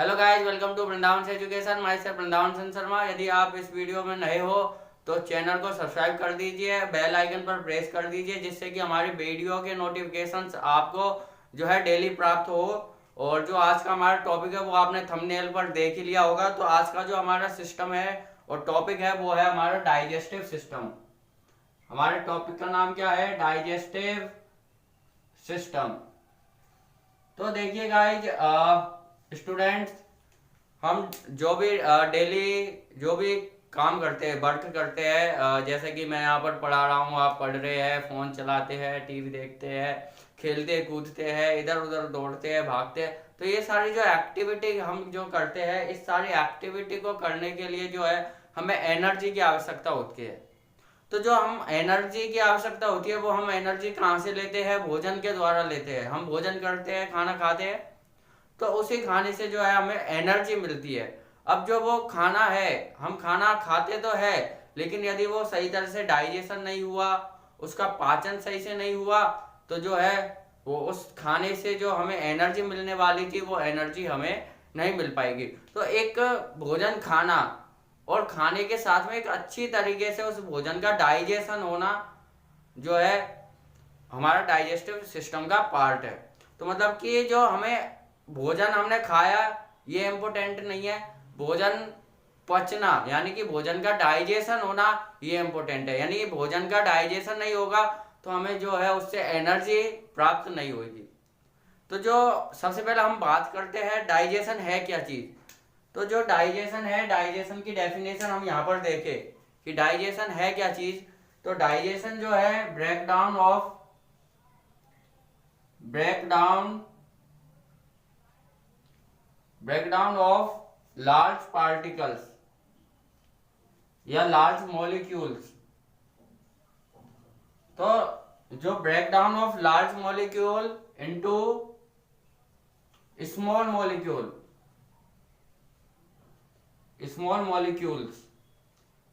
Hello guys, welcome to Vrindavan education. Myself Vrindavan Sharma. यदि आप इस वीडियो में नए हो तो चैनल को सब्सक्राइब कर दीजिए, बेल आइकन पर प्रेस कर दीजिए, जिससे कि हमारी वीडियो के नोटिफिकेशंस आपको जो है डेली प्राप्त हो। और जो आज का हमारा टॉपिक है वो आपने थंबनेल पर देख ही लिया होगा। तो आज का जो हमारा सिस्टम है और टॉपिक है वो है हमारा डाइजेस्टिव सिस्टम। हमारे टॉपिक का नाम क्या है? Digestive system. तो देखिए गाइज, स्टूडेंट्स, हम जो भी डेली जो भी काम करते हैं, वर्क करते हैं, जैसे कि मैं यहाँ पर पढ़ा रहा हूँ, आप पढ़ रहे हैं, फोन चलाते हैं, टीवी देखते हैं, खेलते कूदते हैं, इधर उधर दौड़ते हैं, भागते हैं। तो ये सारी जो एक्टिविटी हम जो करते हैं, इस सारी एक्टिविटी को करने के लिए जो है हमें एनर्जी की आवश्यकता होती है। तो जो हम एनर्जी की आवश्यकता होती है वो हम एनर्जी कहाँ से लेते हैं? भोजन के द्वारा लेते हैं। हम भोजन करते हैं, खाना खाते हैं, तो उसी खाने से जो है हमें एनर्जी मिलती है। अब जो वो खाना है, हम खाना खाते तो है, लेकिन यदि वो सही तरह से डाइजेशन नहीं हुआ, उसका पाचन सही से नहीं हुआ, तो जो है वो उस खाने से जो हमें एनर्जी मिलने वाली थी वो एनर्जी हमें नहीं मिल पाएगी। तो एक भोजन खाना और खाने के साथ में एक अच्छी तरीके से उस भोजन का डाइजेशन होना जो है हमारा डाइजेस्टिव सिस्टम का पार्ट है। तो मतलब कि जो हमें भोजन हमने खाया ये इम्पोर्टेंट नहीं है, भोजन पचना यानी कि भोजन का डाइजेशन होना ये इम्पोर्टेंट है। यानी कि भोजन का डाइजेशन नहीं होगा तो हमें जो है उससे एनर्जी प्राप्त नहीं होगी। तो जो सबसे पहले हम बात करते हैं डाइजेशन है क्या चीज। तो जो डाइजेशन है, डाइजेशन की डेफिनेशन हम यहाँ पर देखें कि डाइजेशन है क्या चीज। तो डाइजेशन जो है ब्रेकडाउन ऑफ लार्ज पार्टिकल्स या लार्ज मॉलिक्यूल्स। तो जो breakdown of large molecule into small molecules,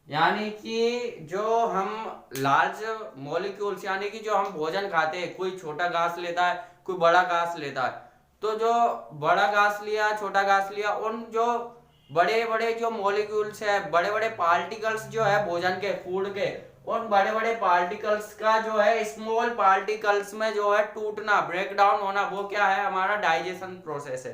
यानी कि जो हम लार्ज मॉलिक्यूल्स यानी कि जो हम भोजन खाते हैं, कोई छोटा घास लेता है, कोई बड़ा घास लेता है। तो जो बड़ा घास लिया, छोटा घास लिया, उन जो बड़े बड़े जो मॉलिक्यूल्स है, बड़े बड़े पार्टिकल्स जो है भोजन के, फूड के, उन बड़े बड़े पार्टिकल्स का जो है स्मॉल पार्टिकल्स में जो है टूटना, ब्रेकडाउन होना, वो क्या है? हमारा डाइजेशन प्रोसेस है।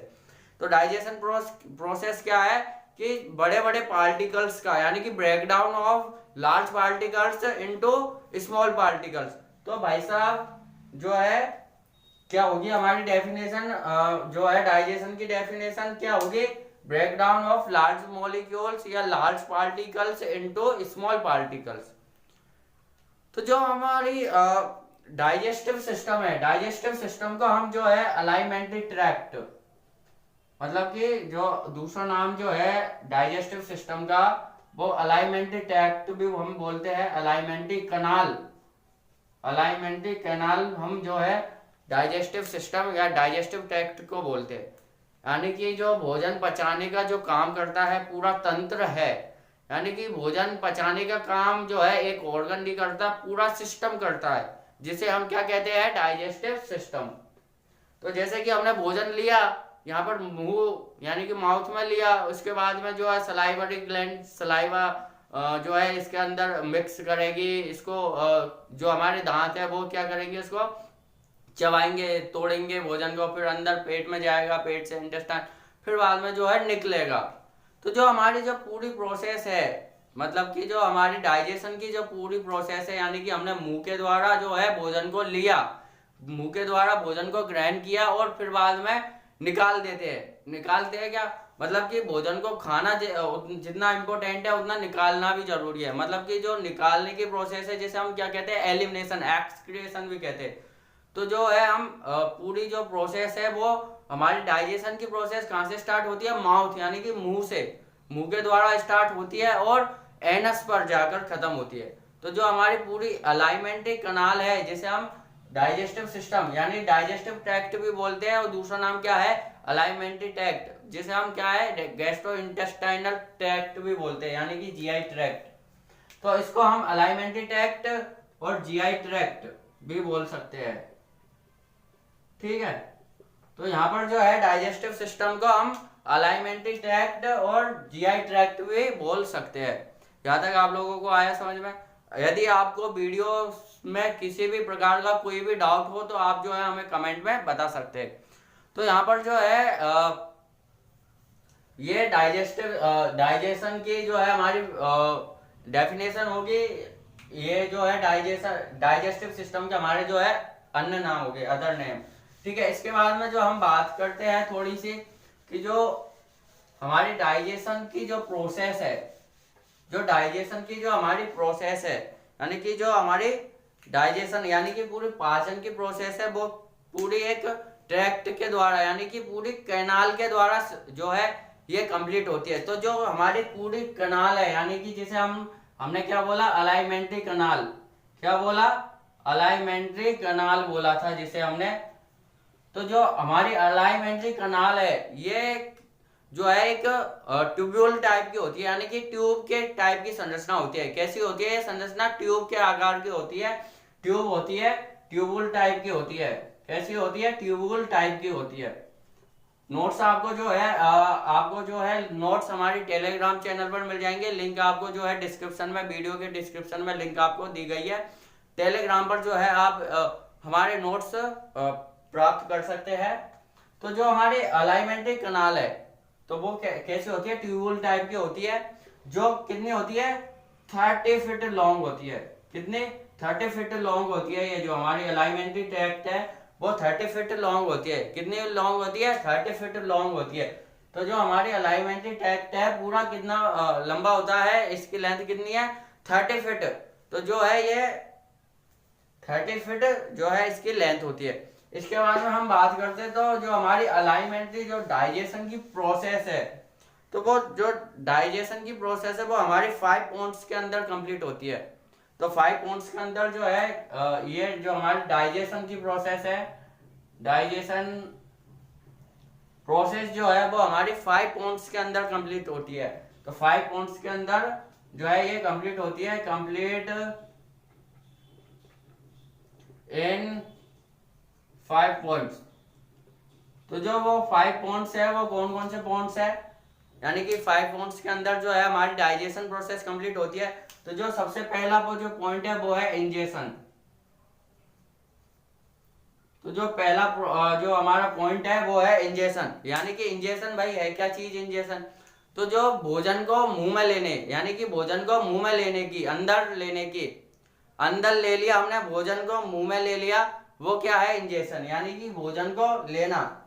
तो डाइजेशन प्रोसेस क्या है कि बड़े बड़े पार्टिकल्स का, यानी कि breakdown of large particles into small particles. तो भाई साहब जो है क्या होगी हमारी डेफिनेशन, जो है डाइजेशन की डेफिनेशन क्या होगी? ब्रेकडाउन ऑफ लार्ज मॉलिक्यूल्स या large particles into small particles. तो जो हमारी डाइजेस्टिव सिस्टम है, डाइजेस्टिव सिस्टम को हम जो है अलाइमेंट्री ट्रैक्ट, मतलब कि जो दूसरा नाम जो है डाइजेस्टिव सिस्टम का वो अलाइमेंट्री ट्रैक्ट भी हम बोलते हैं, अलाइमेंट्री कैनाल हम जो है डाइजेस्टिव सिस्टम या डाइजेस्टिव ट्रैक्ट को बोलते हैं। यानी कि जो भोजन पचाने का जो काम करता है पूरा तंत्र है, यानी कि भोजन पचाने का काम जो है एक ऑर्गन नहीं करता, पूरा सिस्टम करता है, जिसे हम क्या कहते हैं? Digestive system. तो जैसे कि हमने भोजन लिया, यहाँ पर मुंह यानी कि माउथ में लिया, उसके बाद में जो है सलाइवरी ग्लैंड, सलाइवा जो है इसके अंदर मिक्स करेगी इसको, जो हमारे दांत है वो क्या करेंगे? इसको चबाएंगे, तोड़ेंगे भोजन को, फिर अंदर पेट में जाएगा, पेट से इंटेस्टाइन, फिर बाद में जो है निकलेगा। तो जो हमारी जो पूरी प्रोसेस है, मतलब कि जो हमारी डाइजेशन की जो पूरी प्रोसेस है, यानी कि हमने मुंह के द्वारा जो है भोजन को लिया, मुंह के द्वारा भोजन को ग्रहण किया और फिर बाद में निकालते हैं क्या? मतलब कि भोजन को खाना जितना इंपॉर्टेंट है उतना निकालना भी जरूरी है। मतलब कि जो निकालने की प्रोसेस है जिसे हम क्या कहते हैं? एलिमिनेशन, एक्सक्रिएशन भी कहते हैं। तो जो है हम पूरी जो प्रोसेस है वो हमारी डाइजेशन की प्रोसेस कहाँ से स्टार्ट होती है? माउथ यानी कि मुंह से, मुंह के द्वारा स्टार्ट होती है और एनस पर जाकर खत्म होती है। तो जो हमारी पूरी अलाइमेंट्री कनाल है जिसे हम डाइजेस्टिव सिस्टम यानी डाइजेस्टिव ट्रैक्ट भी बोलते हैं, और दूसरा नाम क्या है? अलाइमेंट्री ट्रैक्ट, जिसे हम क्या है? गैस्ट्रो इंटेस्टाइनल ट्रैक्ट भी बोलते हैं, यानी कि जीआई ट्रैक्ट। तो इसको हम अलाइमेंट्री ट्रैक्ट और जीआई ट्रैक्ट भी बोल सकते हैं, ठीक है। तो यहाँ पर जो है डाइजेस्टिव सिस्टम को हम अलाइमेंट्री ट्रैक्ट और जीआई ट्रैक्ट भी बोल सकते हैं। यहाँ तक आप लोगों को आया समझ में? यदि आपको वीडियो में किसी भी प्रकार का कोई भी डाउट हो तो आप जो है हमें कमेंट में बता सकते हैं। तो यहाँ पर जो है ये डाइजेशन की जो है हमारी डेफिनेशन होगी। ये जो है डाइजेस्टिव सिस्टम के हमारे जो है अन्य नाम हो गए, अदर नेम। ठीक है, इसके बाद में जो हम बात करते हैं थोड़ी सी कि जो हमारी डाइजेशन की जो प्रोसेस है, जो डाइजेशन की जो हमारी प्रोसेस है, यानी कि जो हमारी डाइजेशन यानी कि पूरी पाचन की प्रोसेस है, वो पूरी एक ट्रैक्ट के द्वारा यानी कि पूरी कैनाल के द्वारा जो है ये कंप्लीट होती है। तो जो हमारी पूरी कैनाल है यानी कि जिसे हमने क्या बोला, अलाइमेंट्री कैनाल। क्या बोला? अलाइमेंट्री कैनाल बोला था जिसे हमने। तो जो हमारी अलाइमेंट्री कैनाल है ये जो है एक ट्यूब्यूल टाइप की होती है, यानी कि ट्यूब के टाइप की संरचना होती है। कैसी होती है संरचना? ट्यूब के आकार की होती है, ट्यूब होती है, ट्यूबुल टाइप की होती है। कैसी होती है? ट्यूबुल टाइप की होती है। नोट्स आपको जो है नोट्स हमारी टेलीग्राम चैनल पर मिल जाएंगे। लिंक आपको जो है डिस्क्रिप्शन में, वीडियो के डिस्क्रिप्शन में लिंक आपको दी गई है। टेलीग्राम पर जो है आप हमारे नोट्स प्राप्त कर सकते हैं। तो जो हमारी अलाइमेंट्री कैनाल है तो वो कैसी होती है? ट्यूबुल टाइप की होती है, जो कितनी होती है? 30 फीट लॉन्ग होती है। कितनी? 30 फीट लॉन्ग होती है। ये जो हमारी अलाइमेंट्री ट्रैक्ट है वो 30 फीट लॉन्ग होती है। कितनी लॉन्ग होती है? 30 फीट लॉन्ग होती है। तो जो हमारी अलाइमेंट्री ट्रैक्ट है पूरा कितना लंबा होता है? इसकी लेंथ कितनी है? 30 फीट। तो जो है ये 30 फीट जो है इसकी लेंथ होती है। इसके बाद में हम बात करते हैं तो जो हमारी अलाइमेंट्री जो डाइजेशन की प्रोसेस है, तो वो जो डाइजेशन की प्रोसेस है वो हमारी 5 पॉइंट्स के अंदर कंप्लीट होती है। तो 5 पॉइंट्स के अंदर जो है ये जो हमारी डाइजेशन की प्रोसेस है, डाइजेशन प्रोसेस जो है वो हमारी 5 पॉइंट्स के अंदर कंप्लीट होती है। तो 5 पॉइंट्स के अंदर जो है ये कंप्लीट होती है, कंप्लीट इन 5 पॉइंट्स। तो जो वो 5 पॉइंट्स है वो कौन कौन से पॉइंट्स है? यानी कि 5 पॉइंट्स के अंदर जो है हमारी डाइजेशन प्रोसेस कंप्लीट होती है। तो जो सबसे पहला वो जो पॉइंट है वो है इंजेशन। तो जो पहला जो हमारा पॉइंट है वो है इंजेशन। यानी कि इंजेशन भाई है क्या चीज? इंजेशन तो जो भोजन को मुंह में लेने, यानी कि भोजन को मुंह में लेने की, अंदर लेने की, अंदर ले लिया हमने, भोजन को मुंह में ले लिया, वो क्या है? इंजेशन। यानी कि भोजन को लेना,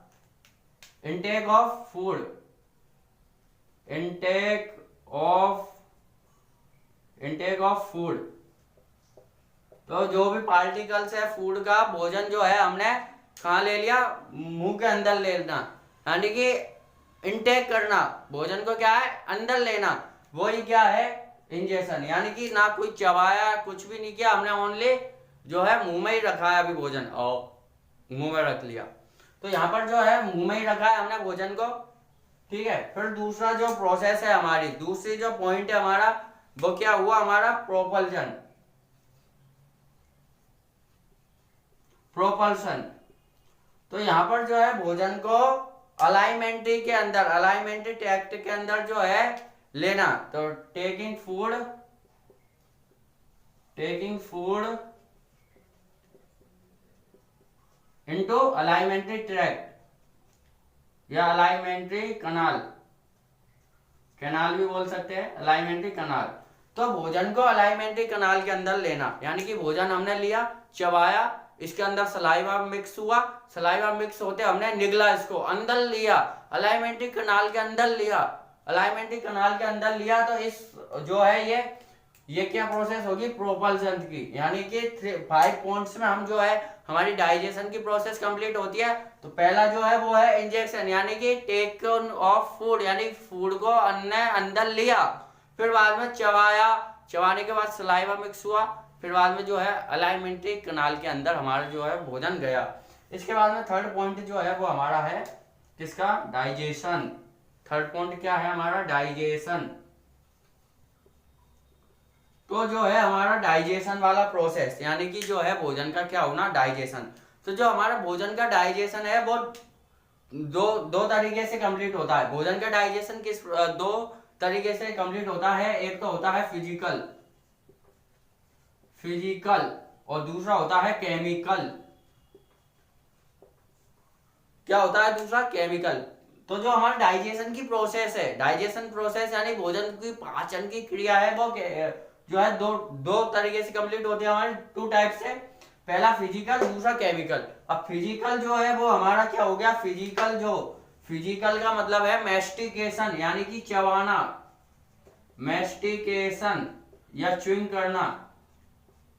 intake of food, intake of food. तो जो भी पार्टिकल्स है फूड का, भोजन जो है हमने कहाँ ले लिया? मुंह के अंदर ले लेना, यानी कि इंटेक करना, भोजन को क्या है? अंदर लेना, वही क्या है? इंजेशन। यानी कि ना कोई चबाया, कुछ भी नहीं किया हमने, ओनली जो है मुंह में ही रखा है अभी भोजन, और मुंह में रख लिया। तो यहाँ पर जो है मुंह में ही रखा है हमने भोजन को। ठीक है, फिर दूसरा जो प्रोसेस है हमारी, दूसरी जो पॉइंट है हमारा, वो क्या हुआ? हमारा प्रोपल्शन। तो यहाँ पर जो है भोजन को अलाइमेंट्री के अंदर, अलाइमेंट्री ट्रैक्ट के अंदर जो है लेना। तो टेकिंग फूड इनटू अलाइमेंट्री ट्रैक्ट या अलाइमेंट्री कैनाल भी बोल सकते हैं, अलाइमेंट्री कैनाल। तो भोजन को अलाइमेंट्री कैनाल के अंदर लेना, यानी कि भोजन हमने लिया, चबाया, इसके अंदर सलाइवा मिक्स हुआ, सलाइवा मिक्स होते हमने निगला, इसको अंदर लिया, अलाइमेंट्री कैनाल के अंदर लिया, अलाइमेंट्री कैनाल के अंदर लिया। तो इस जो है ये क्या प्रोसेस होगी? प्रोपल्शन की। यानी कि 5 पॉइंट्स में हम जो है हमारी डाइजेशन की प्रोसेस कंप्लीट होती है। तो पहला जो है वो है इंजेक्शन, यानी कि टेक ऑफ फूड, यानी फूड को अंदर लिया, फिर बाद में चबाया, चबाने के बाद सलाइवा मिक्स हुआ, फिर बाद में जो है अलाइमेंट्री कैनाल के अंदर हमारा जो है भोजन गया। इसके बाद में थर्ड पॉइंट जो है वो हमारा है किसका? डाइजेशन। थर्ड पॉइंट क्या है हमारा? डाइजेशन। तो जो है हमारा डाइजेशन वाला प्रोसेस, यानी कि जो है भोजन का क्या होना? डाइजेशन। तो जो हमारा भोजन का डाइजेशन है वो दो तरीके से कंप्लीट होता है भोजन का डाइजेशन। किस दो तरीके से कंप्लीट होता है, एक तो होता है फिजिकल और दूसरा होता है केमिकल। क्या होता है दूसरा? केमिकल। तो जो हमारा डाइजेशन की प्रोसेस है, डाइजेशन प्रोसेस यानी भोजन की पाचन की क्रिया है, वो जो है दो दो तरीके से कंप्लीट होती है हमारे, टू टाइप से। पहला फिजिकल, दूसरा केमिकल। अब फिजिकल जो है वो हमारा क्या हो गया? फिजिकल का मतलब है मैस्टिकेशन यानी कि चबाना, मैस्टिकेशन या च्युइंग करना,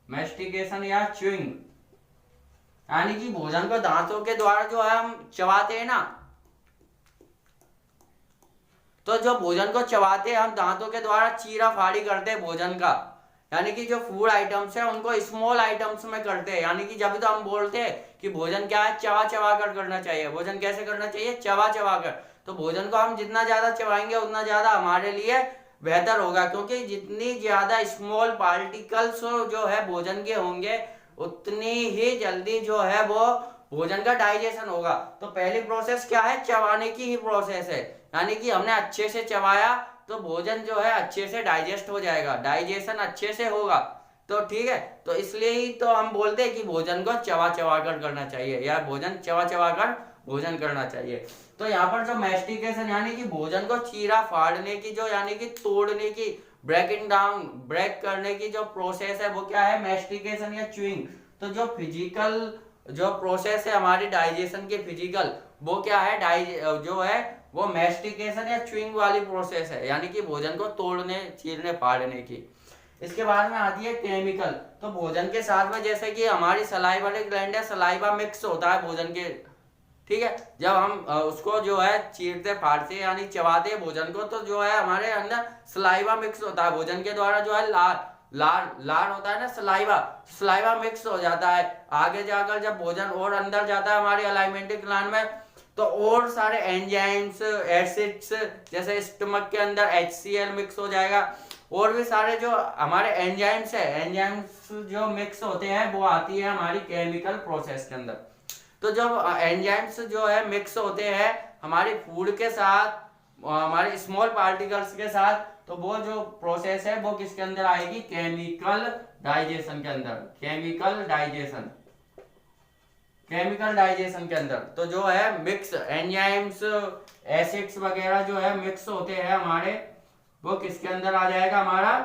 मैस्टिकेशन या च्युइंग यानी कि भोजन को दांतों के द्वारा जो है हम चबाते हैं ना, तो जो भोजन को चबाते हैं हम दांतों के द्वारा चीरा फाड़ी करते हैं भोजन का, यानी कि जो फूड आइटम्स है उनको स्मॉल आइटम्स में करते हैं। यानी कि जब तो हम बोलते हैं कि भोजन क्या है, चबा चबा कर करना चाहिए। भोजन कैसे करना चाहिए? चबा चबा कर। तो भोजन को हम जितना ज्यादा चबाएंगे उतना ज्यादा हमारे लिए बेहतर होगा, क्योंकि जितनी ज्यादा स्मॉल पार्टिकल्स जो है भोजन के होंगे उतनी ही जल्दी जो है वो भोजन का डाइजेशन होगा। तो पहली प्रोसेस क्या है? चबाने की ही प्रोसेस है, यानी कि हमने अच्छे से चबाया तो भोजन जो है अच्छे से डाइजेस्ट हो जाएगा, डाइजेशन अच्छे से होगा। तो ठीक है, तो इसलिए ही तो हम बोलते हैं कि भोजन को चबा चबा कर करना चाहिए, या भोजन चबा चबा कर भोजन करना चाहिए। तो यहाँ पर जो मैस्टिकेशन यानी कि भोजन को चीरा फाड़ने की जो, यानी कि तोड़ने की, ब्रेकिंग डाउन, ब्रेक करने की जो प्रोसेस है वो क्या है? मैस्टिकेशन या च्युइंग। तो जो फिजिकल जो प्रोसेस है हमारी डाइजेशन की फिजिकल, वो क्या है? जो है वो मैस्टिकेशन या च्युइंग वाली प्रोसेस है, यानी कि भोजन को तोड़ने, चीरने, फाड़ने की। इसके बाद में आती है केमिकल। तो भोजन के साथ में जैसे कि हमारी सलाइवा ग्लैंड है, सलाइवा मिक्स होता है भोजन के, ठीक है। जब हम उसको जो है चीरते फाड़ते यानी चबाते भोजन को, तो जो है हमारे अंदर सलाइवा मिक्स होता है भोजन के द्वारा, जो है लार होता है ना, सलाइवा मिक्स हो जाता है। आगे जाकर जब भोजन और अंदर जाता है हमारी अलाइमेंट्री ग्लैंड में, तो और सारे एंजाइम्स, एसिड्स, जैसे स्टमक के अंदर HCl मिक्स हो जाएगा, और भी सारे जो हमारे एंजाइम्स है, एंजाइम्स जो मिक्स होते हैं वो आती है हमारी केमिकल प्रोसेस के अंदर। तो जब एंजाइम्स जो है मिक्स होते हैं हमारी फूड के साथ, हमारे स्मॉल पार्टिकल्स के साथ, तो वो जो प्रोसेस है वो किसके अंदर आएगी? केमिकल डाइजेशन के अंदर, केमिकल डाइजेशन के अंदर। तो जो है मिक्स एंजाइम्स, एसिड्स वगैरह जो है मिक्स होते हैं हमारे, वो किसके अंदर आ जाएगा? हमारा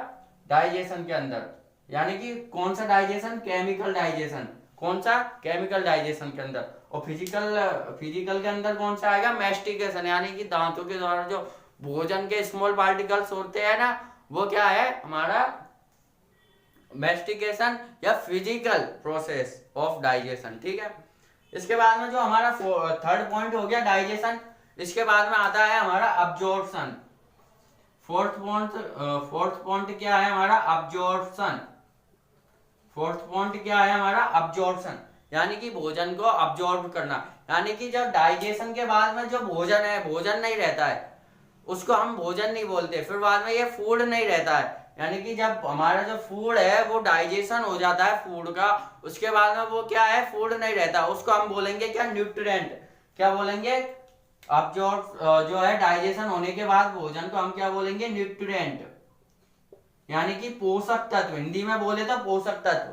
डाइजेशन के अंदर। यानी कि कौन सा डाइजेशन? Chemical digestion. कौन सा? केमिकल डाइजेशन के अंदर। और फिजिकल के अंदर कौन सा आएगा? मैस्टिकेशन, यानी कि दांतों के द्वारा जो भोजन के स्मॉल पार्टिकल्स होते हैं ना, वो क्या है? हमारा मैस्टिकेशन या फिजिकल प्रोसेस ऑफ डाइजेशन, ठीक है। इसके बाद में जो हमारा थर्ड पॉइंट हो गया डाइजेशन, इसके बाद में आता है हमारा अब्जॉर्प्शन। फोर्थ पॉइंट क्या है हमारा? अब्जॉर्प्शन। फोर्थ पॉइंट क्या है हमारा? अब्जॉर्प्शन, यानी कि भोजन को अब्जॉर्ब करना। यानी कि जब डाइजेशन के बाद में जो भोजन है, भोजन नहीं रहता है, उसको हम भोजन नहीं बोलते। फिर बाद में ये फूड नहीं रहता है, यानी कि जब हमारा जो फूड है वो डाइजेशन हो जाता है फूड का, उसके बाद में वो क्या है? फूड नहीं रहता, उसको हम बोलेंगे क्या? न्यूट्रिएंट। क्या बोलेंगे? अब्जॉर्ब जो है डाइजेशन होने के बाद भोजन को हम क्या बोलेंगे? न्यूट्रिएंट, यानी कि पोषक तत्व। हिंदी में बोले तो पोषक तत्व,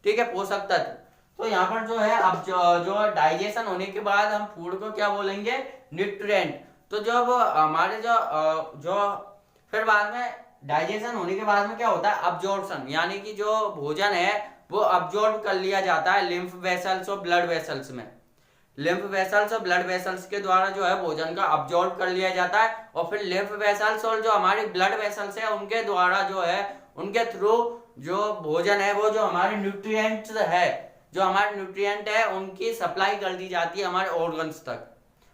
ठीक है, पोषक तत्व। तो यहाँ पर जो है अब जो डाइजेशन होने के बाद हम फूड को क्या बोलेंगे? न्यूट्रिएंट। तो जब हमारे जो फिर बाद में डाइजेशन होने के बाद में क्या होता है? अब्जॉर्प्शन, यानी कि जो भोजन है वो अब्जॉर्ब कर लिया जाता है लिम्फ वेसल्स और ब्लड वेसल्स में। लिम्फ वेसल्स और ब्लड वेसल्स के द्वारा जो है भोजन का अब्जॉर्ब कर लिया जाता है, और फिर लिम्फ वेसल्स और जो हमारी ब्लड वेसल्स है उनके द्वारा जो है, उनके थ्रू जो भोजन है वो जो हमारे न्यूट्रिएंट्स है, जो हमारे न्यूट्रिएंट है उनकी सप्लाई कर दी जाती है हमारे ऑर्गन्स तक।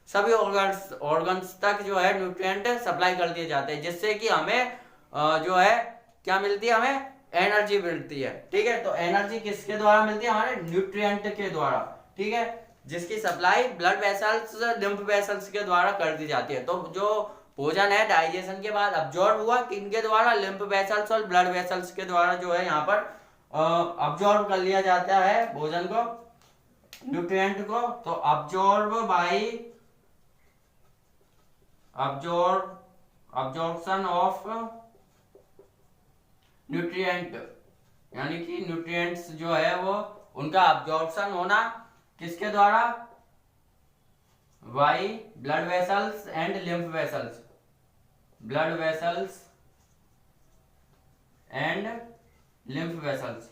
सभी ऑर्गन्स तक जो है न्यूट्रिएंट सप्लाई कर दिए जाते हैं, जिससे कि हमें जो है क्या मिलती है? हमें एनर्जी मिलती है, ठीक है। तो एनर्जी किसके द्वारा मिलती है? हमारे न्यूट्रिएंट के द्वारा, ठीक है, जिसकी supply blood vessels, lymph vessels के द्वारा कर दी जाती है। तो जो भोजन है डाइजेशन के बाद अब्जॉर्ब हुआ किनके द्वारा? लिम्फ वेसल्स और ब्लड वेसल्स के द्वारा जो है यहाँ पर अब्जॉर्ब कर लिया जाता है भोजन को, न्यूट्रिएंट को। तो absorb by absorption of nutrient, यानी कि न्यूट्रिएंट्स जो है वो उनका अब्जॉर्प्शन होना किसके द्वारा, by blood vessels and lymph vessels, blood vessels and lymph vessels.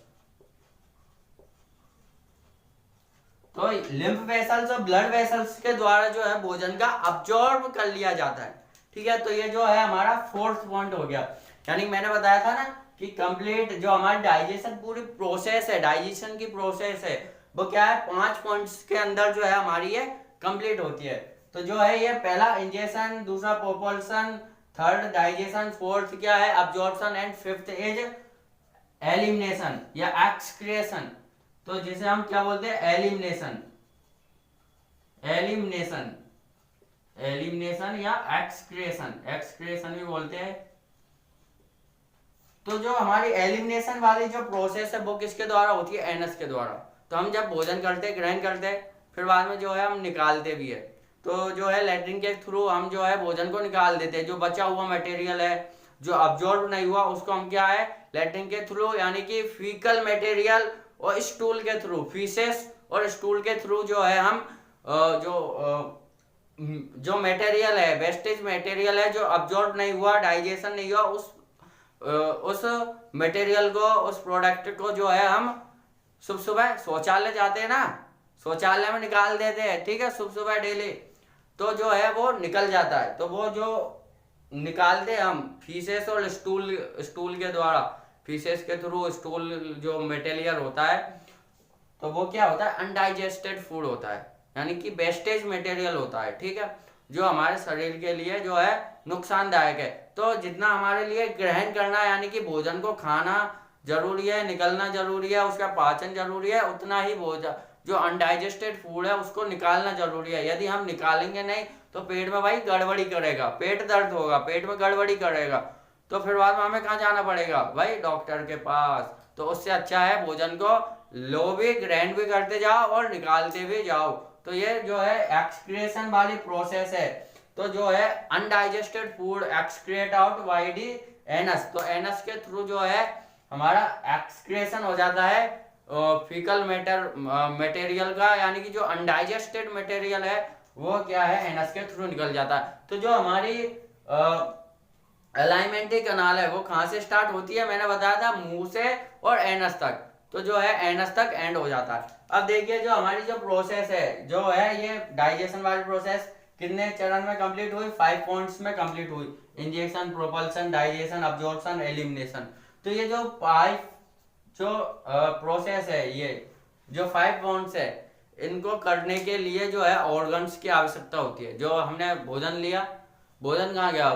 तो लिम्फ वेसल्स और ब्लड वेसल्स के द्वारा जो है भोजन का अब्जॉर्ब कर लिया जाता है। ठीक है, तो ये जो है हमारा फोर्थ पॉइंट हो गया। यानी मैंने बताया था ना कि कंप्लीट जो हमारी डाइजेशन पूरी प्रोसेस है, डाइजेशन की प्रोसेस है, वो क्या है 5 पॉइंट्स के अंदर जो है हमारी ये कंप्लीट होती है। तो जो है ये पहला इंजेक्शन, दूसरा प्रोपल्सन, थर्ड डाइजेशन, फोर्थ क्या है absorption and fifth is elimination या एक्सक्रिएशन। तो जिसे हम क्या बोलते हैं एलिमिनेशन, एलिमिनेशन, एलिमिनेशन या एक्सक्रिएशन, एक्सक्रिएशन भी बोलते हैं। तो जो हमारी एलिमिनेशन वाली जो प्रोसेस है वो किसके द्वारा होती है, एनस के द्वारा। तो हम जब भोजन करते ग्रहण करते फिर बाद में जो है हम निकालते भी है, तो जो है लैट्रिन के थ्रू हम जो है भोजन को निकाल देते हैं। जो बचा हुआ मटेरियल है जो अब्जॉर्ब नहीं हुआ उसको हम क्या है लैट्रिन के थ्रू यानी कि फीकल मटेरियल और स्टूल के थ्रू, फीसेस और स्टूल के थ्रू जो है हम जो मटेरियल है, वेस्टेज मटेरियल है जो अब्जॉर्ब नहीं हुआ, डाइजेशन नहीं हुआ, उस मटेरियल को, उस प्रोडक्ट को जो है हम सुबह सुबह शौचालय जाते हैं ना, शौचालय में निकाल देते हैं। ठीक है, सुबह सुबह डेली तो जो है वो निकल जाता है। तो वो जो निकालते हैं हम फीसेस और स्टूल के द्वारा, फीसेस के थ्रू स्टूल जो मटेरियल होता है तो वो क्या होता है अनडाइजेस्टेड फूड होता है, यानी कि वेस्टेज मटेरियल होता है। ठीक है, जो हमारे शरीर के लिए जो है नुकसानदायक है। तो जितना हमारे लिए ग्रहण करना यानी कि भोजन को खाना जरूरी है, निकलना जरूरी है, उसका पाचन जरूरी है, उतना ही भोजन जो अनडाइजेस्टेड फूड है उसको निकालना जरूरी है। यदि हम निकालेंगे नहीं तो पेट में भाई गड़बड़ी करेगा, पेट दर्द होगा, पेट में गड़बड़ी करेगा, तो फिर बाद में हमें कहाँ जाना पड़ेगा भाई डॉक्टर के पास। तो उससे अच्छा है भोजन को लो भी, ग्रहण भी करते जाओ और निकालते भी जाओ। तो ये जो है एक्सक्रिएशन वाली प्रोसेस है। तो जो है undigested food excrete out by the anus, तो एनस के थ्रू जो है हमारा एक्सक्रिएशन हो जाता है फीकल मटेरियल का, यानी कि जो अनडाइजेस्टेड मटेरियल है वो क्या है एनस के थ्रू निकल जाता है। तो जो हमारी अलाइमेंट्री कनाल है वो कहाँ से स्टार्ट होती है, मैंने बताया था मुंह से और एनस तक, तो जो है एनस तक एंड हो जाता है। अब देखिए जो हमारी जो प्रोसेस है जो है ये डाइजेशन वाली प्रोसेस कितने चरण में कंप्लीट हुई, 5 पॉइंट्स में कंप्लीट हुई, injection, propulsion, digestion, absorption, elimination. तो ये जो 5 जो प्रोसेस है, ये जो 5 पॉइंट्स है, इनको करने के लिए जो है ऑर्गन्स की आवश्यकता होती है। जो हमने भोजन लिया, भोजन कहाँ गया,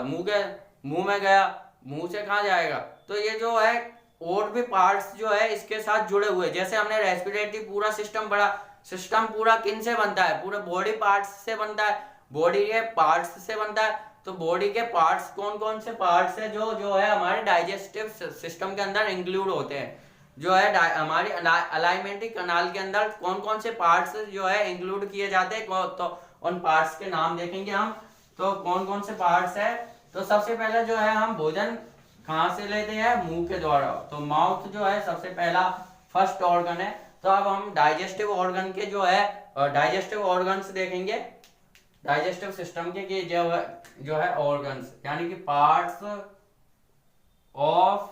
मुंह में गया, मुंह से कहाँ जाएगा, तो ये जो है और भी पार्ट्स जो है इसके साथ जुड़े हुए, जैसे हमने रेस्पिरेटरी पूरा सिस्टम बड़ा सिस्टम पूरा किन से बनता है, पूरे बॉडी पार्ट्स से बनता है, बॉडी के पार्ट्स से बनता है। तो बॉडी के पार्ट्स कौन कौन से पार्ट्स है जो है हमारे डाइजेस्टिव सिस्टम के अंदर इंक्लूड होते हैं, जो है हमारी अलाइमेंट्री कनाल के अंदर कौन कौन से पार्ट्स जो है इंक्लूड किए जाते हैं, तो उन पार्ट्स के नाम देखेंगे हम। तो कौन कौन से पार्ट्स है, तो सबसे पहले जो है हम भोजन कहाँ से लेते हैं, मुंह के द्वारा। तो माउथ जो है सबसे पहला फर्स्ट ऑर्गन है। तो अब हम डाइजेस्टिव ऑर्गन के जो है डाइजेस्टिव ऑर्गन्स देखेंगे, डाइजेस्टिव सिस्टम के जो है ऑर्गन्स यानी कि पार्ट्स ऑफ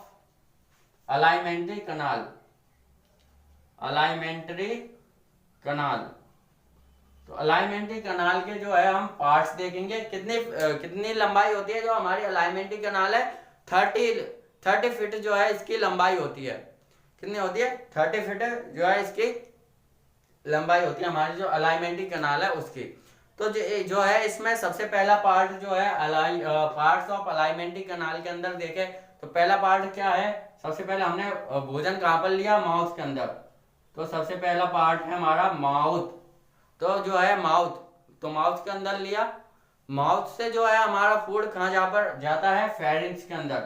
अलाइमेंट्री कनाल, अलाइमेंट्री कनाल। तो अलाइमेंट्री कनाल के जो है हम पार्ट्स देखेंगे, कितनी लंबाई होती है। जो हमारी अलाइमेंट्री कनाल है 30 फीट जो है इसकी लंबाई होती है। कितनी होती है, 30 फीट जो है इसकी लंबाई होती है हमारी जो अलाइमेंट्री कनाल है उसकी। तो जो है इसमें सबसे पहला पार्ट जो है पार्ट्स ऑफ अलाइमेंट्री कनाल के अंदर देखे तो पहला पार्ट क्या है, सबसे पहले हमने भोजन कहाँ पर लिया, माउथ के अंदर। तो सबसे पहला पार्ट है हमारा माउथ। तो जो है माउथ, तो माउथ के अंदर लिया, माउथ से जो है हमारा फूड कहाँ जाता है, फेरिंक्स के अंदर।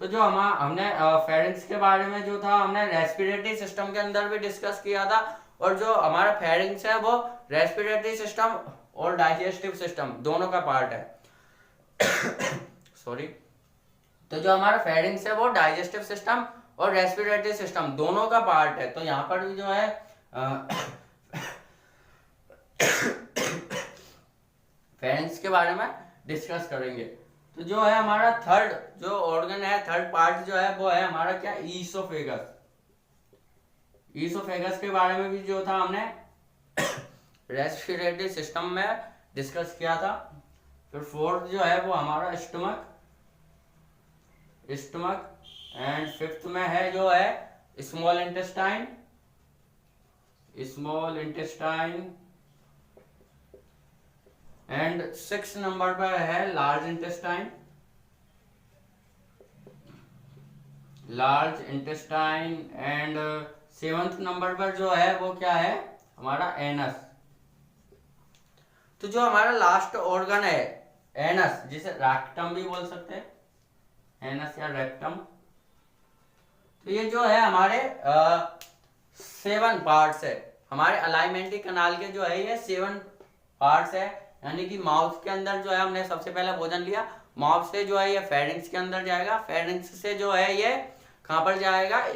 तो जो हमने फेरिंक्स के बारे में जो था हमने रेस्पिरेटरी सिस्टम के अंदर भी डिस्कस किया था, और जो हमारा फेरिंक्स है वो रेस्पिरेटरी सिस्टम और डाइजेस्टिव सिस्टम दोनों का पार्ट है। सॉरी। तो जो हमारा फेरिंग्स है वो डाइजेस्टिव सिस्टम और रेस्पिरेटरी सिस्टम दोनों का पार्ट है। तो यहाँ पर भी जो है फेरिंग्स के बारे में डिस्कस करेंगे। तो जो है हमारा थर्ड जो ऑर्गन है, थर्ड पार्ट जो है वो है हमारा क्या, ईसोफेगस। ईसोफेगस के बारे में भी जो था हमने रेस्पिरेटरी सिस्टम में डिस्कस किया था। फिर फोर्थ जो है वो हमारा स्टमक एंड फिफ्थ में है जो है स्मॉल इंटेस्टाइन एंड 6 नंबर पर है large intestine and 7th number पर जो है वो क्या है हमारा एनस। तो जो हमारा लास्ट ऑर्गन है एनस, जिसे रेक्टम भी बोल सकते हैं, एनस या रेक्टम। तो ये जो है हमारे 7 पार्ट्स है। हमारे अलाइमेंट्री कनाल के जो है ये 7 पार्ट्स है। यानी कि माउथ के अंदर जो है हमने सबसे पहला भोजन लिया, माउथ से जो है ये फेरिंग्स के अंदर जाएगा, फेरिंग्स से जो है ये कहां पर जाएगा,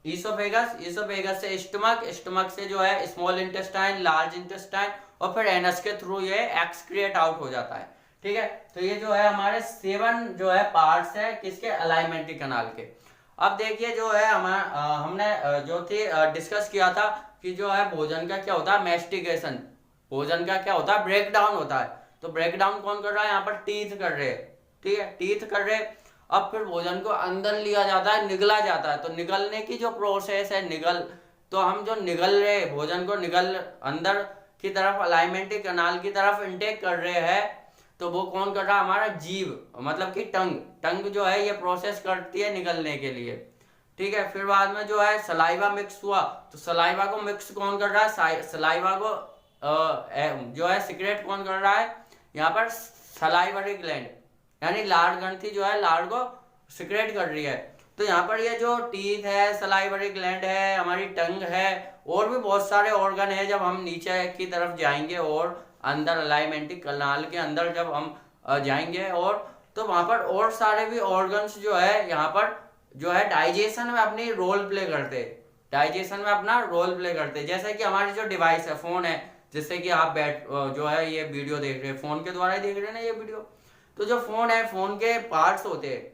ईसोफेगस से स्टमक से जो है स्मॉल इंटेस्टाइन, लार्ज इंटेस्टाइन और फिर एनस के थ्रू ये एक्सक्रिएट आउट हो जाता है। ठीक है, तो ये जो है हमारे 7 जो है पार्ट्स है किसके, अलाइमेंट्री कनाल के। अब देखिए जो है हमने जो थी डिस्कस किया था कि जो है भोजन का क्या होता है, मैस्टिकेशन, भोजन का क्या होता है, ब्रेक डाउन होता है। तो ब्रेक डाउन कौन कर रहा है, यहाँ पर टीथ कर रहे हैं। ठीक है, टीथ कर रहे। अब फिर भोजन को अंदर लिया जाता है, निगला जाता है। तो निगलने की जो प्रोसेस है, तो हम जो निगल रहे भोजन को निगल अंदर की तरफ अलाइमेंट्री कनाल की तरफ इनटेक कर रहे हैं, तो वो कौन कर रहा है, हमारा जीव, मतलब कि टंग जो है ये प्रोसेस करती है निगलने के लिए। ठीक है, फिर बाद में जो है सलाइवा मिक्स हुआ, तो सलाइवा को मिक्स कौन कर रहा है, सलाइवा को जो है सिक्रेट कौन कर रहा है, यहाँ पर सलाइवरी ग्लैंड यानी लार ग्रंथि जो है लार को सिक्रेट कर रही है। तो यहाँ पर ये जो टीथ है, सलाइवरी ग्लैंड है, हमारी टंग है, और भी बहुत सारे ऑर्गन है। जब हम नीचे की तरफ जाएंगे और अंदर अलाइमेंट्री कनाल के अंदर जब हम जाएंगे और तो वहां पर और सारे भी ऑर्गन्स जो है यहाँ पर जो है डाइजेशन में अपनी रोल प्ले करते, जैसे कि हमारी जो डिवाइस है, फोन है, जिससे कि आप जो है ये वीडियो देख रहे हैं, फोन के द्वारा ही देख रहे हैं ना ये वीडियो। तो जो फोन है, फोन के पार्ट्स होते हैं,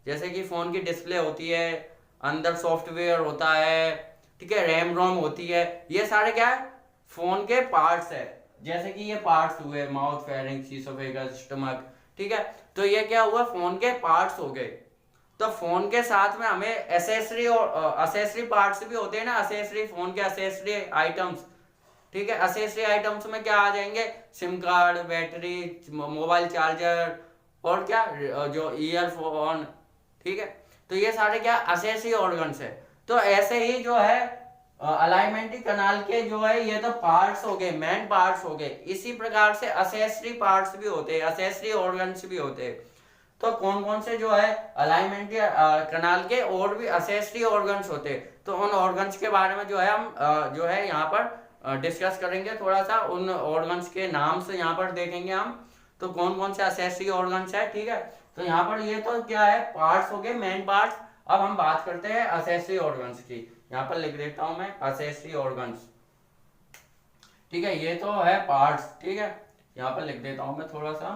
जैसे कि फोन की डिस्प्ले होती है, अंदर सॉफ्टवेयर होता है, ठीक है, रैम रोम होती है, ये सारे क्या है, फोन के पार्ट्स है। जैसे कि ये पार्ट्स हुए माउथ, फेरिंग्स, ईसोफेगस, स्टमक। ठीक है, तो ये क्या हुआ, फोन के पार्ट्स हो गए। तो फोन के साथ में हमें एसेसरी और एसेसरी पार्ट्स भी होते हैं ना, एसेसरी, फोन के एसेसरी आइटम्स। ठीक है, एसेसरी आइटम्स में क्या आ जाएंगे, SIM card, battery, mobile charger और क्या जो ईयरफोन। ठीक है, तो ये सारे क्या एसेसरी ऑर्गन्स है। तो ऐसे ही जो है अलाइमेंट्री कनाल के जो है ये तो पार्ट्स हो गए, मेन पार्ट्स हो गए। इसी प्रकार से एसेसरी पार्ट्स भी होते हैं, एसेसरी ऑर्गन्स भी होते हैं। तो कौन कौन से जो है अलाइमेंट्री कनाल के और भी एसेसरी ऑर्गन्स होते हैं। तो उन ऑर्गन्स के बारे में जो है हम जो है यहाँ पर डिस्कस करेंगे थोड़ा सा, उन ऑर्गन्स के नाम से यहाँ पर देखेंगे हम। तो कौन कौन से एसेसरी ऑर्गन्स है, ठीक है। तो यहाँ पर ये तो क्या है, पार्ट्स हो गए, मेन पार्ट्स। अब हम बात करते हैं एसेसरी ऑर्गन्स की। यहाँ पर लिख देता हूं मैं एसेसरी ऑर्गन्स। ठीक है, ये तो है पार्ट्स। ठीक है, यहाँ पर लिख देता हूं मैं थोड़ा सा,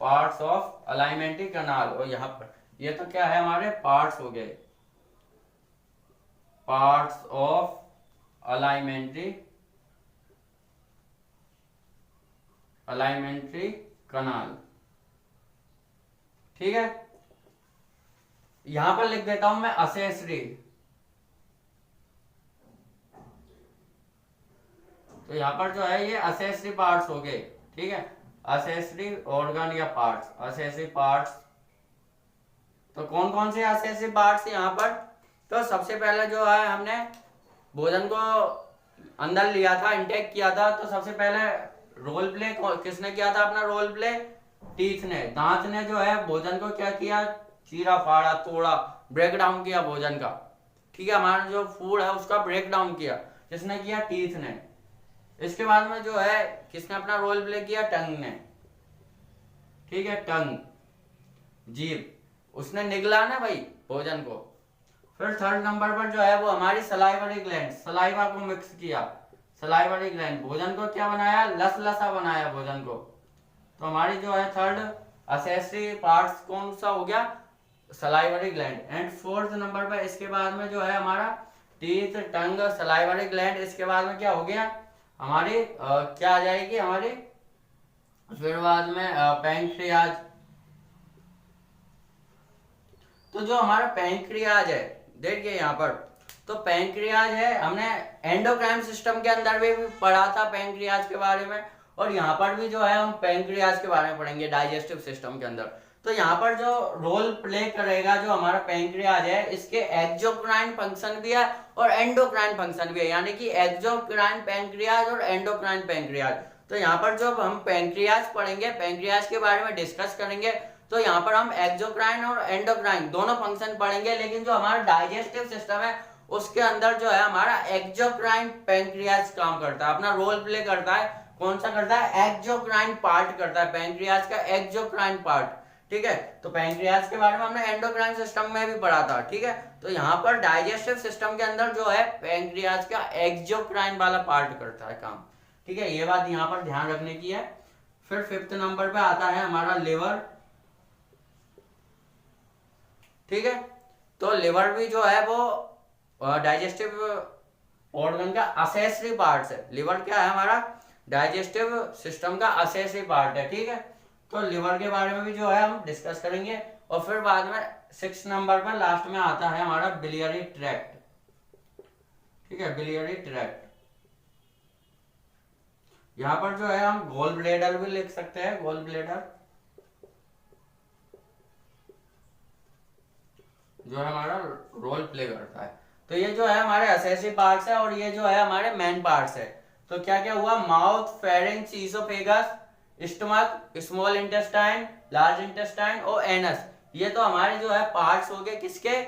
पार्ट्स ऑफ अलाइमेंट्री कनाल। और यहाँ पर ये तो क्या है, हमारे पार्ट्स हो गए, पार्ट्स ऑफ अलाइमेंट्री कनाल। ठीक है, यहां पर लिख देता हूं मैं एसेसरी। तो यहां पर जो है ये एसेसरी पार्ट्स हो गए। ठीक है, एसेसरी ऑर्गन या पार्ट्स, एसेसरी पार्ट्स। तो कौन कौन से एसेसरी पार्ट्स यहाँ पर, तो सबसे पहले जो है हमने भोजन को अंदर लिया था, इंटेक किया था। तो सबसे पहले रोल प्ले किसने किया था, अपना रोल प्ले टीथ ने, दांत ने जो है भोजन को क्या किया, चीरा फाड़ा, तोड़ा, ब्रेक डाउन किया भोजन का। ठीक है, हमारा जो फूड है उसका ब्रेक डाउन किया, किसने किया, टीथ ने। इसके बाद में जो है किसने अपना रोल प्ले किया, टंग ने। ठीक है, टंग, जीभ, उसने निगला ना भाई भोजन को। फिर थर्ड नंबर पर जो है वो हमारी सलाइवरी ग्लैंड, सलाइवा को मिक्स किया, सलाइवरी ग्लैंड भोजन को क्या बनाया, लसलसा बनाया भोजन को। तो हमारी जो है थर्ड असेसरी पार्ट्स कौन सा हो गया, salivary gland. And fourth number पर इसके बाद में जो है हमारा टीथ, टंग, सलाइवरी ग्लैंड, इसके बाद में क्या हो गया हमारी क्या आ जाएगी हमारी, फिर बाद में पैंक्रियाज। तो जो हमारा पैंक्रियाज है देखिए यहाँ पर, तो पैंक्रियाज है, हमने एंडोक्राइन सिस्टम के अंदर भी पढ़ा था पैंक्रियाज के बारे में, और यहाँ पर भी जो है हम पैंक्रियाज के बारे में पढ़ेंगे डाइजेस्टिव सिस्टम के अंदर। तो यहाँ पर जो रोल प्ले करेगा जो हमारा पैंक्रियाज है, इसके एक्सोक्राइन फंक्शन भी है और एंडोक्राइन फंक्शन भी है, यानी कि एक्सोक्राइन पैंक्रियाज और एंडोक्राइन पैंक्रियाज। तो यहाँ पर जब हम पैंक्रियाज पढ़ेंगे, पैंक्रियाज के बारे में डिस्कस करेंगे, तो यहाँ पर हम एक्सोक्राइन और एंडोक्राइन दोनों फंक्शन पढ़ेंगे, लेकिन जो हमारा डाइजेस्टिव सिस्टम है उसके अंदर जो है हमारा एक्सोक्राइन पैंक्रियाज काम करता है, अपना रोल प्ले करता है। कौन सा करता है, एक्सोक्राइन पार्ट करता है पैंक्रियाज का, एक्सोक्राइन पार्ट। ठीक है, तो पैंक्रियाज के बारे में हमने एंडोक्राइन सिस्टम में भी पढ़ा था। ठीक है, तो यहाँ पर डाइजेस्टिव सिस्टम के अंदर जो है पैंक्रियाज का एक्सोक्राइन वाला पार्ट करता है काम। ठीक है, ये बात यहाँ पर ध्यान रखने की है। फिर फिफ्थ नंबर पे आता है हमारा लिवर। ठीक है, तो लिवर भी जो है वो डाइजेस्टिव ऑर्गन का असेसरी पार्ट है। लिवर क्या है हमारा, डाइजेस्टिव सिस्टम का असेसरी पार्ट है। ठीक है, तो लिवर के बारे में भी जो है हम डिस्कस करेंगे। और फिर बाद में 6 नंबर पर लास्ट में आता है हमारा बिलियरी ट्रैक्ट। ठीक है, बिलियरी ट्रैक्ट, यहां पर जो है हम गोल ब्लेडर भी लिख सकते हैं, गोल ब्लेडर जो है हमारा रोल प्ले करता है। तो ये जो है हमारे असेसरी पार्ट्स है और ये जो है हमारे मेन पार्ट्स है। तो क्या क्या हुआ, mouth, pharynx, oesophagus, stomach, small intestine, large intestine और एनस, ये तो हमारे जो है पार्ट्स हो गए किसके,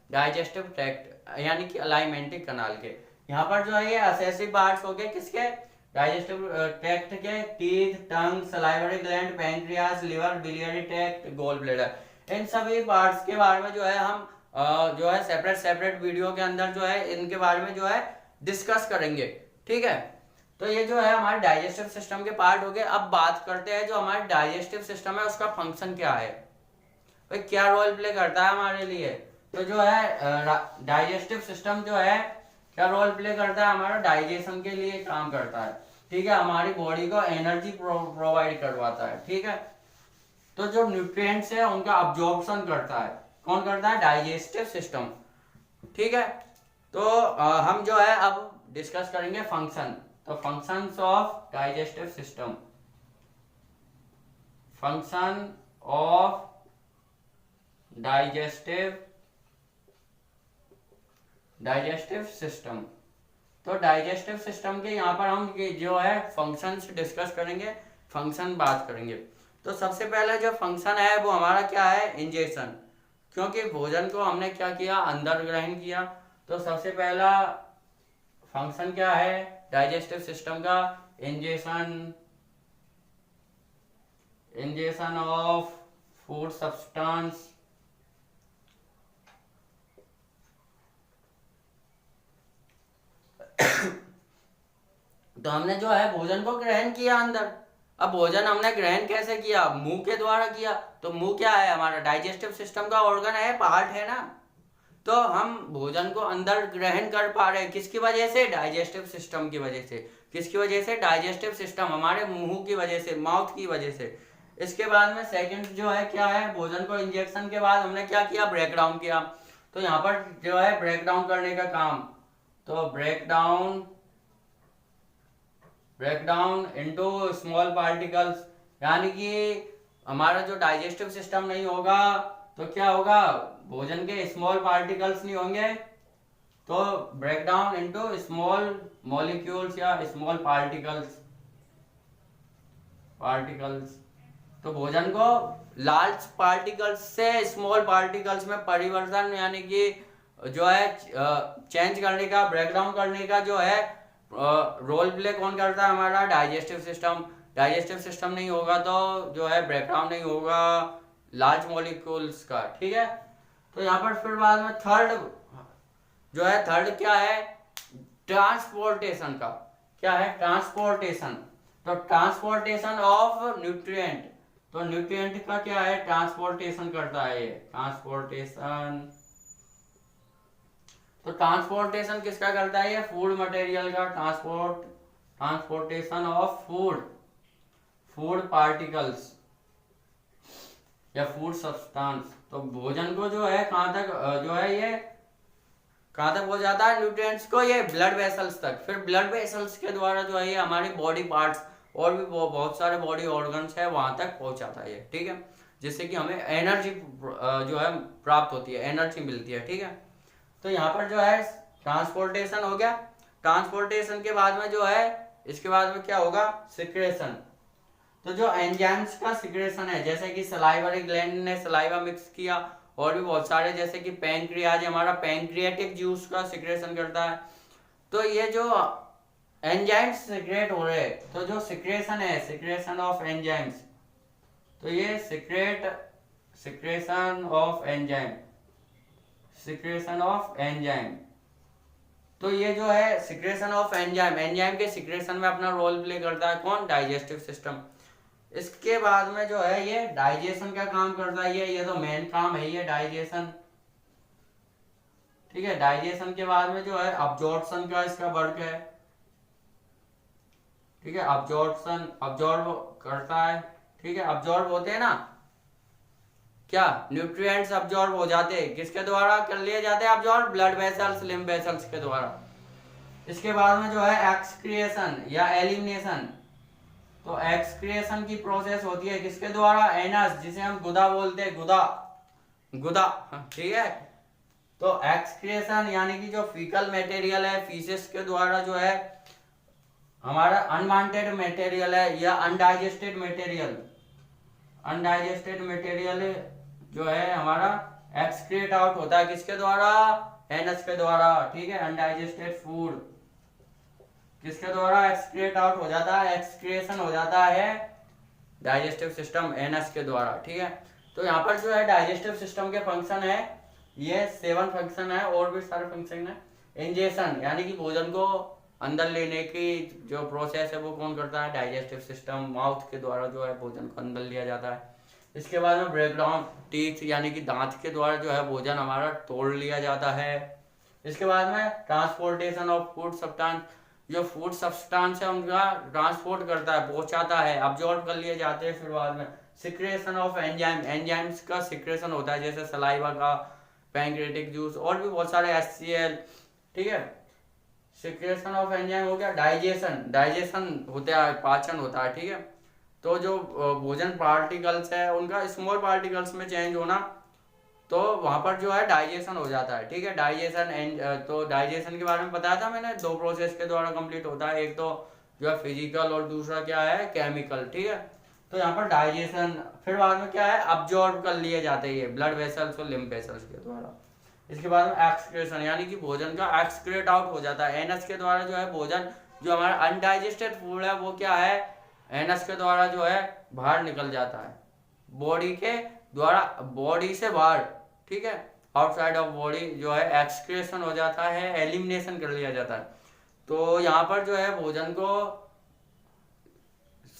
डाइजेस्टिव ट्रैक्ट यानी कि अलाइमेंटिक कनाल के। यहाँ पर जो है ये असेसरी पार्ट्स हो गए किसके, डाइजेस्टिव ट्रैक्ट के, teeth, tongue, salivary gland, pancreas, liver, biliary tract, gall bladder. इन सभी पार्ट्स के बारे में जो है हम जो है सेपरेट सेपरेट वीडियो के अंदर जो है इनके बारे में जो है डिस्कस करेंगे। ठीक है, तो ये जो है हमारे डाइजेस्टिव सिस्टम के पार्ट हो गए। अब बात करते हैं जो हमारे डाइजेस्टिव सिस्टम है उसका फंक्शन क्या है, भाई क्या रोल प्ले करता है हमारे लिए। तो जो है डाइजेस्टिव सिस्टम जो है क्या रोल प्ले करता है, हमारा डाइजेशन के लिए काम करता है। ठीक है, हमारी बॉडी को एनर्जी प्रोवाइड करवाता है। ठीक है, तो जो न्यूट्रिएंट्स है उनका अब्जॉर्प्शन करता है, कौन करता है, डाइजेस्टिव सिस्टम। ठीक है, तो हम जो है अब डिस्कस करेंगे फंक्शन। तो functions of digestive system, function of digestive system. तो डाइजेस्टिव सिस्टम के यहाँ पर हम जो है फंक्शंस डिस्कस करेंगे, फंक्शन बात करेंगे। तो सबसे पहले जो फंक्शन है वो हमारा क्या है, इंजेक्शन, क्योंकि भोजन को हमने क्या किया, अंदर ग्रहण किया। तो सबसे पहला फंक्शन क्या है डाइजेस्टिव सिस्टम का, injection, injection of food substance. तो हमने जो है भोजन को ग्रहण किया अंदर। अब भोजन हमने ग्रहण कैसे किया, मुंह के द्वारा किया। तो मुंह क्या है, हमारा डाइजेस्टिव सिस्टम का ऑर्गन है, पार्ट है ना। तो हम भोजन को अंदर ग्रहण कर पा रहे हैं किसकी वजह से, डाइजेस्टिव सिस्टम की वजह से। किसकी वजह से, डाइजेस्टिव सिस्टम, हमारे मुंह की वजह से, माउथ की वजह से। इसके बाद में सेकंड जो है क्या है, भोजन को इंजेक्शन के बाद हमने क्या किया, ब्रेक डाउन किया। तो यहाँ पर जो है ब्रेक डाउन करने का काम, तो break down into small particles, यानी कि हमारा जो डाइजेस्टिव सिस्टम नहीं होगा तो क्या होगा, भोजन के स्मॉल पार्टिकल्स नहीं होंगे, तो break down into small molecules या स्मॉल पार्टिकल्स। तो भोजन को लार्ज पार्टिकल्स से स्मॉल पार्टिकल्स में परिवर्तन यानी कि जो है चेंज करने का, ब्रेक डाउन करने का जो है रोल प्ले कौन करता है, हमारा डाइजेस्टिव सिस्टम। डाइजेस्टिव सिस्टम नहीं होगा तो जो है ब्रेकडाउन नहीं होगा लार्ज मॉलिक्यूल्स का, ठीक है। तो यहाँ पर फिर बाद में थर्ड क्या है, ट्रांसपोर्टेशन का। क्या है, ट्रांसपोर्टेशन। तो ट्रांसपोर्टेशन ऑफ न्यूट्रिएंट, तो न्यूट्रिएंट का क्या है, ट्रांसपोर्टेशन करता है ये, ट्रांसपोर्टेशन। तो ट्रांसपोर्टेशन किसका करता है, ये फूड मटेरियल का ट्रांसपोर्टेशन ऑफ फूड पार्टिकल्स या फूड सब्सटेंस। तो भोजन को जो है कहाँ तक जो है ये कहाँ तक पहुंच जाता है, न्यूट्रिएंट्स को ये ब्लड वेसल्स तक, फिर ब्लड वेसल्स के द्वारा जो है ये हमारी बॉडी पार्ट्स और भी बहुत सारे बॉडी ऑर्गन्स है वहां तक पहुंचाता है ये, ठीक है, जिससे कि हमें एनर्जी जो है प्राप्त होती है, एनर्जी मिलती है, ठीक है। तो यहाँ पर जो है ट्रांसपोर्टेशन हो गया। ट्रांसपोर्टेशन के बाद में जो है इसके बाद में क्या होगा, सिक्रेशन। तो जो एंजाइम्स का सिक्रेशन है, जैसे कि सलाइवरी ग्लैंड ने सलाइवा मिक्स किया, और भी बहुत सारे, जैसे कि पैंक्रियाज हमारा पैंक्रियाटिक जूस का सिक्रेशन करता है। तो ये जो एंजाइम्स सिक्रेट हो रहे हैं, तो जो सिक्रेशन है, सिक्रेशन ऑफ एंजाइम्स, तो ये सिक्रेशन ऑफ एंजाइम। तो ये जो है सिक्रेशन ऑफ एंजाइम के सिक्रेशन में अपना रोल प्ले करता है कौन, डाइजेस्टिव सिस्टम। इसके बाद में जो है ये डाइजेशन का काम करता है, ये तो मेन काम है ये डाइजेशन, ठीक है। डाइजेशन के बाद में जो है अब्जॉर्प्शन का इसका वर्क है, ठीक है। अब्जॉर्ब करता है, ठीक है। अब्जॉर्ब होते हैं ना, क्या न्यूट्रिएंट्स अब्जॉर्ब हो जाते हैं, किसके द्वारा कर लिए जाते हैं absorb, blood vessels, lymph vessels के द्वारा। इसके बाद में जो है एक्सक्रिएशन या एलिमिनेशन। तो एक्सक्रिएशन की प्रोसेस होती है किसके द्वारा, एनस, जिसे हम गुदा बोलते हैं, गुदा, ठीक है। तो एक्सक्रिएशन यानी कि जो फीकल मटेरियल है, फीसेस के द्वारा जो है हमारा अनवांटेड मटेरियल है या अनडाइजेस्टेड मटेरियल जो है हमारा एक्सक्रिएट आउट होता है किसके द्वारा, एनस के द्वारा, ठीक है। अनडाइजेस्टेड फूड किसके द्वारा एक्सक्रिएट आउट हो जाता है, एक्सक्रिएशन हो जाता है डाइजेस्टिव सिस्टम, एनस के द्वारा, ठीक है। तो यहाँ पर जो है डाइजेस्टिव सिस्टम के फंक्शन है, ये 7 फंक्शन है, और भी सारे फंक्शन है। इंजेशन यानी कि भोजन को अंदर लेने की जो प्रोसेस है वो कौन करता है, डाइजेस्टिव सिस्टम, माउथ के द्वारा जो है भोजन को अंदर लिया जाता है। इसके बाद में ब्रेकडाउन, टीथ यानी कि दांत के द्वारा जो है भोजन हमारा तोड़ लिया जाता है। इसके बाद में ट्रांसपोर्टेशन ऑफ फूड सब्सटेंस, जो फूड सब्सटेंस है उनका ट्रांसपोर्ट करता है, पहुंचाता है, अब्जॉर्ब कर लिए जाते हैं। फिर बाद में सिक्रेशन ऑफ एंजाइम्स का सिक्रेशन होता है, जैसे सलाइवा का, पैंक्रियाटिक जूस, और भी बहुत सारे HCl, ठीक है। सिक्रेशन ऑफ एंजाइम हो गया। डाइजेशन होता है, पाचन होता है, ठीक है। तो जो भोजन पार्टिकल्स है उनका स्मॉल पार्टिकल्स में चेंज होना, तो वहां पर जो है डाइजेशन हो जाता है, ठीक है। तो डाइजेशन के बारे में बताया था मैंने, 2 प्रोसेस के द्वारा कंप्लीट होता है, एक तो जो है फिजिकल और दूसरा क्या है, केमिकल, ठीक है। तो यहाँ पर डाइजेशन, फिर बाद में क्या है, अब्जॉर्ब कर लिए जाते हैं ब्लड वेसल्स और लिम्फ वेसल्स के द्वारा। इसके बाद में एक्सक्रेशन यानी कि भोजन का एक्सक्रेट आउट हो जाता है, एनस के द्वारा जो है भोजन, जो हमारा अनडाइजेस्टेड फूड है वो क्या है, एनस के द्वारा जो है बाहर निकल जाता है, बॉडी के द्वारा, बॉडी से बाहर, ठीक है, आउटसाइड ऑफ बॉडी जो है एक्सक्रेशन हो जाता है, एलिमिनेशन कर लिया जाता है। तो यहाँ पर जो है भोजन को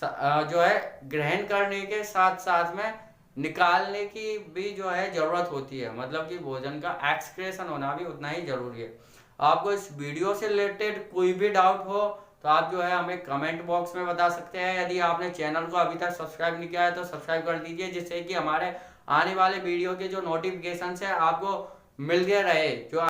जो है ग्रहण करने के साथ साथ में निकालने की भी जो है जरूरत होती है, मतलब कि भोजन का एक्सक्रेशन होना भी उतना ही जरूरी है। आपको इस वीडियो से रिलेटेड कोई भी डाउट हो तो आप जो है हमें कमेंट बॉक्स में बता सकते हैं। यदि आपने चैनल को अभी तक सब्सक्राइब नहीं किया है तो सब्सक्राइब कर दीजिए, जिससे कि हमारे आने वाले वीडियो के जो नोटिफिकेशन है आपको मिलते रहे, जो